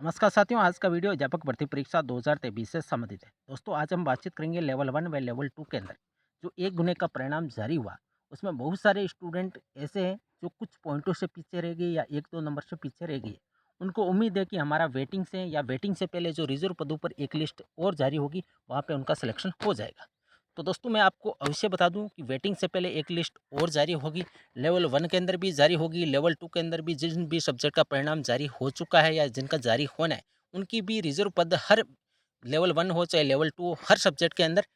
नमस्कार साथियों, आज का वीडियो अध्यापक भर्ती परीक्षा 2023 से संबंधित है। दोस्तों, आज हम बातचीत करेंगे लेवल 1 व लेवल 2 के अंदर जो 1 गुने का परिणाम जारी हुआ। उसमें बहुत सारे स्टूडेंट ऐसे हैं जो कुछ पॉइंटों से पीछे रह गए या 1-2 नंबर से पीछे रह गए। उनको उम्मीद है कि हमारा वेटिंग से या वेटिंग से पहले जो रिजर्व पदों पर एक लिस्ट और जारी होगी, वहाँ पे उनका सिलेक्शन हो जाएगा। तो दोस्तों, मैं आपको अवश्य बता दूँ कि वेटिंग से पहले एक लिस्ट और जारी होगी। लेवल 1 के अंदर भी जारी होगी, लेवल 2 के अंदर भी जिन भी सब्जेक्ट का परिणाम जारी हो चुका है या जिनका जारी होना है, उनकी भी रिज़र्व पद हर लेवल 1 हो चाहे लेवल 2 हो, हर सब्जेक्ट के अंदर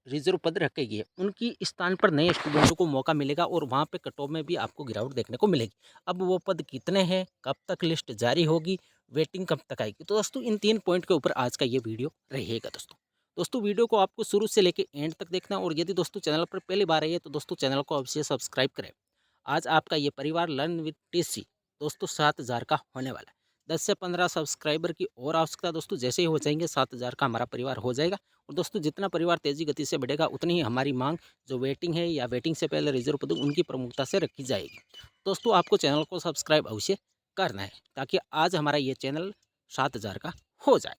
रिज़र्व पद रखे गए हैं। उनकी स्थान पर नए स्टूडेंटों को मौका मिलेगा और वहाँ पे कट ऑफ में भी आपको गिरावट देखने को मिलेगी। अब वो पद कितने हैं, कब तक लिस्ट जारी होगी, वेटिंग कब तक आएगी? तो दोस्तों, इन 3 पॉइंट के ऊपर आज का ये वीडियो रहेगा दोस्तों। दोस्तों, वीडियो को आपको शुरू से लेके एंड तक देखना है और यदि दोस्तों चैनल पर पहली बार आई है तो दोस्तों चैनल को अवश्य सब्सक्राइब करें। आज आपका ये परिवार लर्न विद टीसी दोस्तों 7,000 का होने वाला है। 10 से 15 सब्सक्राइबर की और आवश्यकता दोस्तों, जैसे ही हो जाएंगे 7,000 का हमारा परिवार हो जाएगा। और दोस्तों, जितना परिवार तेजी गति से बढ़ेगा उतनी ही हमारी मांग जो वेटिंग है या वेटिंग से पहले रिजर्व पद उनकी प्रमुखता से रखी जाएगी। दोस्तों, आपको चैनल को सब्सक्राइब अवश्य करना है ताकि आज हमारा ये चैनल 7,000 का हो जाए।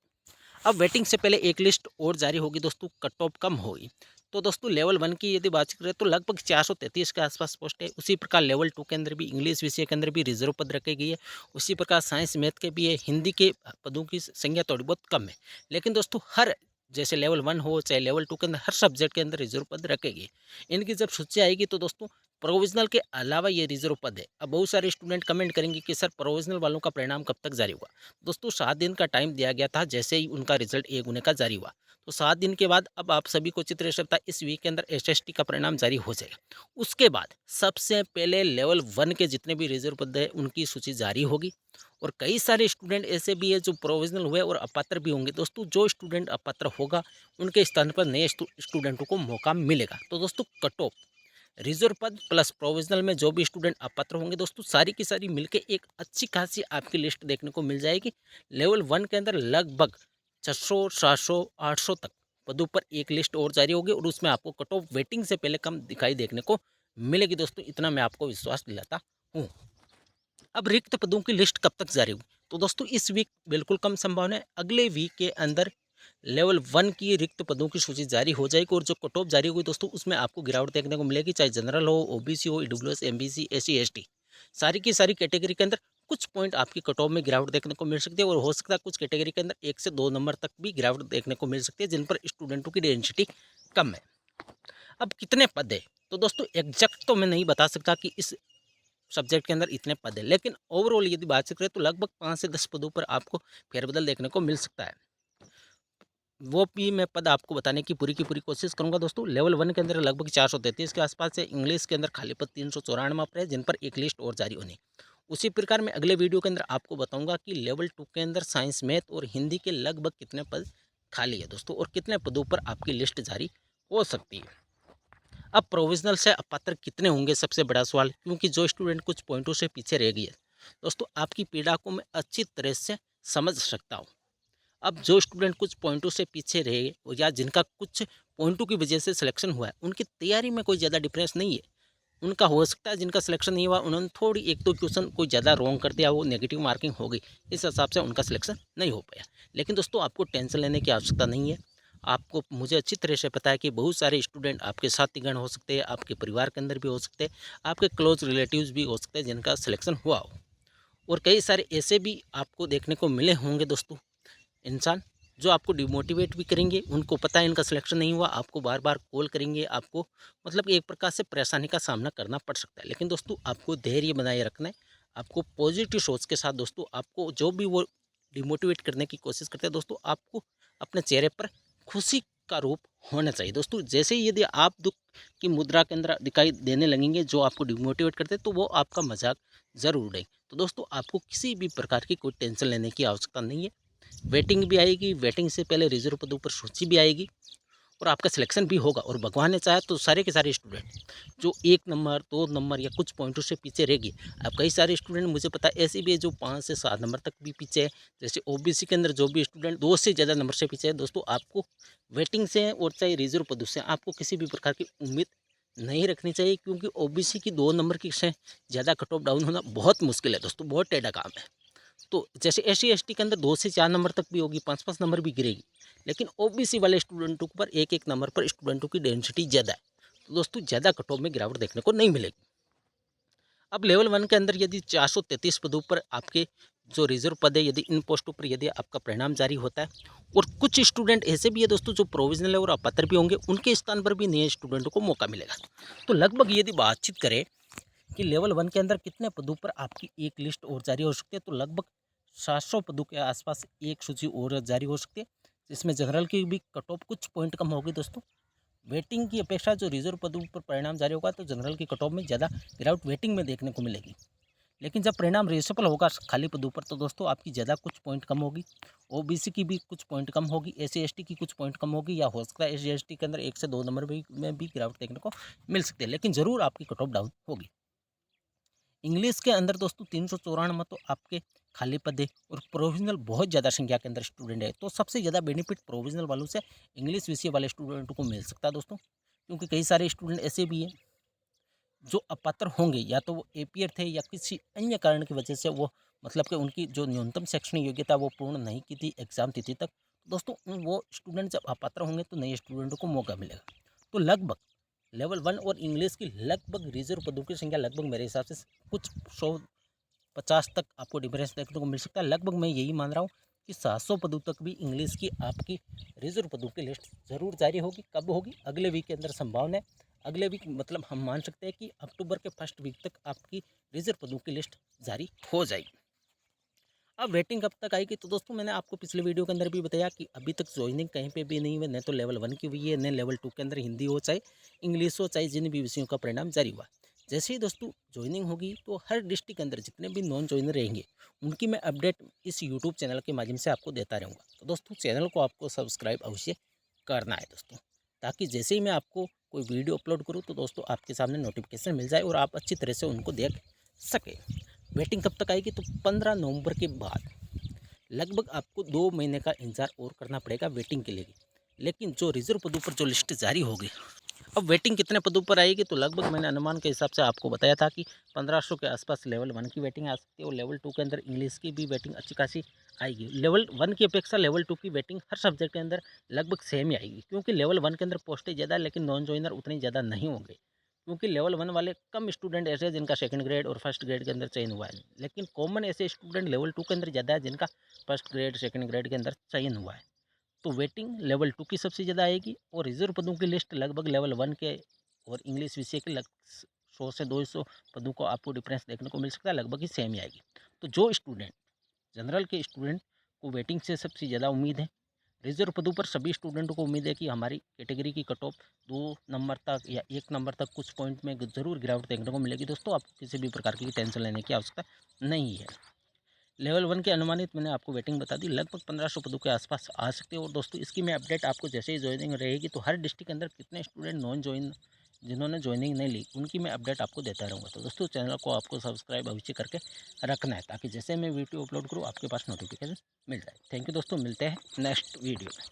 अब वेटिंग से पहले एक लिस्ट और जारी होगी दोस्तों, कट ऑफ कम होगी। तो दोस्तों, लेवल 1 की यदि बात करें तो लगभग 433 के आसपास पोस्ट है। उसी प्रकार लेवल 2 के अंदर भी इंग्लिश विषय के अंदर भी रिजर्व पद रखे गई है। उसी प्रकार साइंस मैथ के भी है। हिंदी के पदों की संख्या थोड़ी बहुत कम है। लेकिन दोस्तों, हर जैसे लेवल 1 हो चाहे लेवल 2 के अंदर हर सब्जेक्ट के अंदर रिजर्व पद रखे गए। इनकी जब सूची आएगी तो दोस्तों, प्रोविजनल के अलावा ये रिजर्व पद है। अब बहुत सारे स्टूडेंट कमेंट करेंगे कि सर प्रोविजनल वालों का परिणाम कब तक जारी होगा? दोस्तों, 7 दिन का टाइम दिया गया था जैसे ही उनका रिजल्ट 1 होने का जारी हुआ। तो 7 दिन के बाद अब आप सभी को चित्र रह सकता है इस वीक के अंदर एसएसटी का परिणाम जारी हो जाएगा। उसके बाद सबसे पहले लेवल 1 के जितने भी रिजर्व पद है उनकी सूची जारी होगी। और कई सारे स्टूडेंट ऐसे भी है जो प्रोविजनल हुए और अपात्र भी होंगे। दोस्तों, जो स्टूडेंट अपात्र होगा उनके स्थान पर नए स्टूडेंटों को मौका मिलेगा। तो दोस्तों, कट ऑफ रिजर्व पद प्लस प्रोविजनल में जो भी स्टूडेंट अपात्र होंगे दोस्तों, सारी की सारी मिलके एक अच्छी खासी आपकी लिस्ट देखने को मिल जाएगी। लेवल 1 के अंदर लगभग 600 700 800 तक पदों पर एक लिस्ट और जारी होगी और उसमें आपको कट ऑफ वेटिंग से पहले कम दिखाई देखने को मिलेगी दोस्तों, इतना मैं आपको विश्वास दिलाता हूँ। अब रिक्त पदों की लिस्ट कब तक जारी होगी? तो दोस्तों, इस वीक बिल्कुल कम संभावना है। अगले वीक के अंदर लेवल 1 की रिक्त पदों की सूची जारी हो जाएगी और जो कट ऑफ जारी होगी दोस्तों, उसमें आपको गिरावट देखने को मिलेगी, चाहे जनरल हो, ओबीसी हो, ईडब्ल्यूएस, एमबीसी, एससी, एसटी, सारी की सारी कैटेगरी के अंदर कुछ पॉइंट आपकी कट ऑफ में गिरावट देखने को मिल सकती है। और हो सकता है कुछ कैटेगरी के अंदर 1 से 2 नंबर तक भी गिरावट देखने को मिल सकती है, जिन पर स्टूडेंटों की डेंसिटी कम है। अब कितने पद है? तो दोस्तों, एग्जैक्ट तो मैं नहीं बता सकता कि इस सब्जेक्ट के अंदर इतने पद है, लेकिन ओवरऑल यदि बात करें तो लगभग 5 से 10 पदों पर आपको फेरबदल देखने को मिल सकता है। वो भी मैं पद आपको बताने की पूरी कोशिश करूंगा दोस्तों। लेवल 1 के अंदर लगभग 433 के आसपास है। इंग्लिश के अंदर खाली पद 394 पर है, जिन पर एक लिस्ट और जारी होनी। उसी प्रकार मैं अगले वीडियो के अंदर आपको बताऊंगा कि लेवल 2 के अंदर साइंस मैथ और हिंदी के लगभग कितने पद खाली है दोस्तों और कितने पदों पर आपकी लिस्ट जारी हो सकती है। अब प्रोविजनल से अपात्र कितने होंगे, सबसे बड़ा सवाल, क्योंकि जो स्टूडेंट कुछ पॉइंटों से पीछे रह गई है दोस्तों, आपकी पीड़ा को मैं अच्छी तरह से समझ सकता हूँ। अब जो स्टूडेंट कुछ पॉइंटों से पीछे रहे और या जिनका कुछ पॉइंटों की वजह से सिलेक्शन हुआ है, उनकी तैयारी में कोई ज़्यादा डिफरेंस नहीं है। उनका हो सकता है जिनका सिलेक्शन नहीं हुआ उन्होंने थोड़ी 1-2 क्वेश्चन कोई ज़्यादा रॉन्ग कर दिया, वो नेगेटिव मार्किंग हो गई, इस हिसाब से उनका सिलेक्शन नहीं हो पाया। लेकिन दोस्तों, आपको टेंशन लेने की आवश्यकता नहीं है। आपको मुझे अच्छी तरह से पता है कि बहुत सारे स्टूडेंट आपके साथीगण हो सकते हैं, आपके परिवार के अंदर भी हो सकते हैं, आपके क्लोज रिलेटिव्स भी हो सकते हैं जिनका सिलेक्शन हुआ हो। और कई सारे ऐसे भी आपको देखने को मिले होंगे दोस्तों इंसान जो आपको डिमोटिवेट भी करेंगे। उनको पता है इनका सिलेक्शन नहीं हुआ, आपको बार बार कॉल करेंगे, आपको मतलब एक प्रकार से परेशानी का सामना करना पड़ सकता है। लेकिन दोस्तों, आपको धैर्य बनाए रखना है। आपको पॉजिटिव सोच के साथ दोस्तों, आपको जो भी वो डिमोटिवेट करने की कोशिश करते हैं दोस्तों, आपको अपने चेहरे पर खुशी का रूप होना चाहिए दोस्तों। जैसे ही यदि आप दुख की मुद्रा के अंदर दिखाई देने लगेंगे जो आपको डिमोटिवेट करते हैं, तो वो आपका मजाक ज़रूर उड़ाएंगे। तो दोस्तों, आपको किसी भी प्रकार की कोई टेंशन लेने की आवश्यकता नहीं है। वेटिंग भी आएगी, वेटिंग से पहले रिजर्व पदों पर सूची भी आएगी और आपका सिलेक्शन भी होगा। और भगवान ने चाहा तो सारे के सारे स्टूडेंट जो 1 नंबर 2 नंबर या कुछ पॉइंटों से पीछे रह गए, अब कई सारे स्टूडेंट मुझे पता है ऐसे भी है जो 5 से 7 नंबर तक भी पीछे है। जैसे ओबीसी के अंदर जो भी स्टूडेंट 2 से ज़्यादा नंबर से पीछे है दोस्तों, आपको वेटिंग से और चाहे रिजर्व पदों से आपको किसी भी प्रकार की उम्मीद नहीं रखनी चाहिए, क्योंकि ओबीसी की 2 नंबर की से ज़्यादा कट ऑफ डाउन होना बहुत मुश्किल है दोस्तों, बहुत टेढ़ा काम है। तो जैसे SC ST के अंदर 2 से 4 नंबर तक भी होगी, 5-5 नंबर भी गिरेगी, लेकिन OBC वाले स्टूडेंटों पर 1-1 नंबर पर स्टूडेंटों की डेंसिटी ज़्यादा है, तो दोस्तों ज़्यादा कट ऑफ में गिरावट देखने को नहीं मिलेगी। अब लेवल 1 के अंदर यदि 433 पदों पर आपके जो रिजर्व पद है, यदि इन पोस्टों पर यदि आपका परिणाम जारी होता है, और कुछ स्टूडेंट ऐसे भी है दोस्तों जो प्रोविजनल है और अपात्र भी होंगे, उनके स्थान पर भी नए स्टूडेंटों को मौका मिलेगा। तो लगभग यदि बातचीत करें कि लेवल 1 के अंदर कितने पदों पर आपकी एक लिस्ट और जारी हो सकती है, तो लगभग 700 पदों के आसपास एक सूची और जारी हो सकती है, जिसमें जनरल की भी कट ऑफ कुछ पॉइंट कम होगी दोस्तों। वेटिंग की अपेक्षा जो रिजर्व पदों पर परिणाम जारी होगा, तो जनरल की कट ऑफ में ज़्यादा गिरावट वेटिंग में देखने को मिलेगी। लेकिन जब परिणाम रेशफल होगा खाली पदों पर, तो दोस्तों आपकी ज़्यादा कुछ पॉइंट कम होगी, OBC की भी कुछ पॉइंट कम होगी, SC ST की कुछ पॉइंट कम होगी, या हो सकता है SC ST के अंदर 1 से 2 नंबर में भी गिरावट देखने को मिल सकती है, लेकिन ज़रूर आपकी कट ऑफ डाउन होगी। इंग्लिश के अंदर दोस्तों 394 तो आपके खाली पद है, और प्रोविजनल बहुत ज़्यादा संख्या के अंदर स्टूडेंट है, तो सबसे ज़्यादा बेनिफिट प्रोविजनल वालों से इंग्लिश विषय वाले स्टूडेंटों को मिल सकता है दोस्तों, क्योंकि कई सारे स्टूडेंट ऐसे भी हैं जो अपात्र होंगे, या तो वो APR थे या किसी अन्य कारण की वजह से वो मतलब कि उनकी जो न्यूनतम शैक्षणिक योग्यता वो पूर्ण नहीं की थी एग्जाम तिथि तक। दोस्तों वो स्टूडेंट जब अपात्र होंगे तो नए स्टूडेंटों को मौका मिलेगा। तो लगभग लेवल 1 और इंग्लिश की लगभग रिजर्व पदों की संख्या लगभग मेरे हिसाब से कुछ 150 तक आपको डिफरेंस देखने को मिल सकता है। लगभग मैं यही मान रहा हूँ कि 700 पदों तक भी इंग्लिश की आपकी रिजर्व पदों की लिस्ट ज़रूर जारी होगी। कब होगी? अगले वीक के अंदर संभावना है। अगले वीक मतलब हम मान सकते हैं कि अक्टूबर के फर्स्ट वीक तक आपकी रिजर्व पदों की लिस्ट जारी हो जाएगी। अब वेटिंग कब तक आएगी? तो दोस्तों मैंने आपको पिछले वीडियो के अंदर भी बताया कि अभी तक ज्वाइनिंग कहीं पे भी नहीं हुई, न तो लेवल 1 की हुई है, न लेवल 2 के अंदर हिंदी हो, चाहे इंग्लिश हो, चाहे जिन भी विषयों का परिणाम जारी हुआ। जैसे ही दोस्तों ज्वाइनिंग होगी, तो हर डिस्ट्रिक्ट के अंदर जितने भी नॉन ज्वाइनर रहेंगे, उनकी मैं अपडेट इस यूट्यूब चैनल के माध्यम से आपको देता रहूँगा। तो दोस्तों चैनल को आपको सब्सक्राइब अवश्य करना है दोस्तों, ताकि जैसे ही मैं आपको कोई वीडियो अपलोड करूँ, तो दोस्तों आपके सामने नोटिफिकेशन मिल जाए और आप अच्छी तरह से उनको देख सकें। वेटिंग कब तक आएगी? तो 15 नवंबर के बाद लगभग आपको 2 महीने का इंतज़ार और करना पड़ेगा वेटिंग के लिए। लेकिन जो रिजर्व पदों पर जो लिस्ट जारी होगी, अब वेटिंग कितने पदों पर आएगी? तो लगभग मैंने अनुमान के हिसाब से आपको बताया था कि 1500 के आसपास लेवल 1 की वेटिंग आ सकती है, और लेवल 2 के अंदर इंग्लिश की भी वेटिंग अच्छी खासी आएगी। लेवल 1 की अपेक्षा लेवल 2 की वेटिंग हर सब्जेक्ट के अंदर लगभग सेम ही आएगी, क्योंकि लेवल 1 के अंदर पोस्टें ज़्यादा है, लेकिन नॉन जॉइनर उतने ज़्यादा नहीं होंगे, क्योंकि लेवल 1 वाले कम स्टूडेंट ऐसे हैं जिनका सेकंड ग्रेड और फर्स्ट ग्रेड के अंदर चयन हुआ है, लेकिन कॉमन ऐसे स्टूडेंट लेवल 2 के अंदर ज़्यादा है जिनका फर्स्ट ग्रेड सेकंड ग्रेड के अंदर चयन हुआ है। तो वेटिंग लेवल 2 की सबसे ज़्यादा आएगी, और रिजर्व पदों की लिस्ट लगभग लेवल 1 के और इंग्लिश विषय के लग 100 से 200 पदों को आपको डिफरेंस देखने को मिल सकता है, लगभग ही सेम ही आएगी। तो जो स्टूडेंट जनरल के स्टूडेंट को वेटिंग से सबसे ज़्यादा उम्मीद है, रिजर्व पदों पर सभी स्टूडेंटों को उम्मीद है कि हमारी कैटेगरी की कट ऑफ 2 नंबर तक या 1 नंबर तक कुछ पॉइंट में ज़रूर गिरावट देखने को मिलेगी दोस्तों। आपको किसी भी प्रकार की टेंशन लेने की आवश्यकता नहीं है। लेवल 1 के अनुमानित मैंने आपको वेटिंग बता दी, लगभग 1500 पदों के आसपास आ सकते हैं। और दोस्तों इसकी मैं अपडेट आपको जैसे ही ज्वाइनिंग रहेगी, तो हर डिस्ट्रिक्ट के अंदर कितने स्टूडेंट नॉन ज्वाइन जिन्होंने ज्वाइनिंग नहीं ली, उनकी मैं अपडेट आपको देता रहूँगा। तो दोस्तों चैनल को आपको सब्सक्राइब अवश्य करके रखना है, ताकि जैसे मैं वीडियो अपलोड करूँ आपके पास नोटिफिकेशन मिल जाए। थैंक यू दोस्तों, मिलते हैं नेक्स्ट वीडियो में।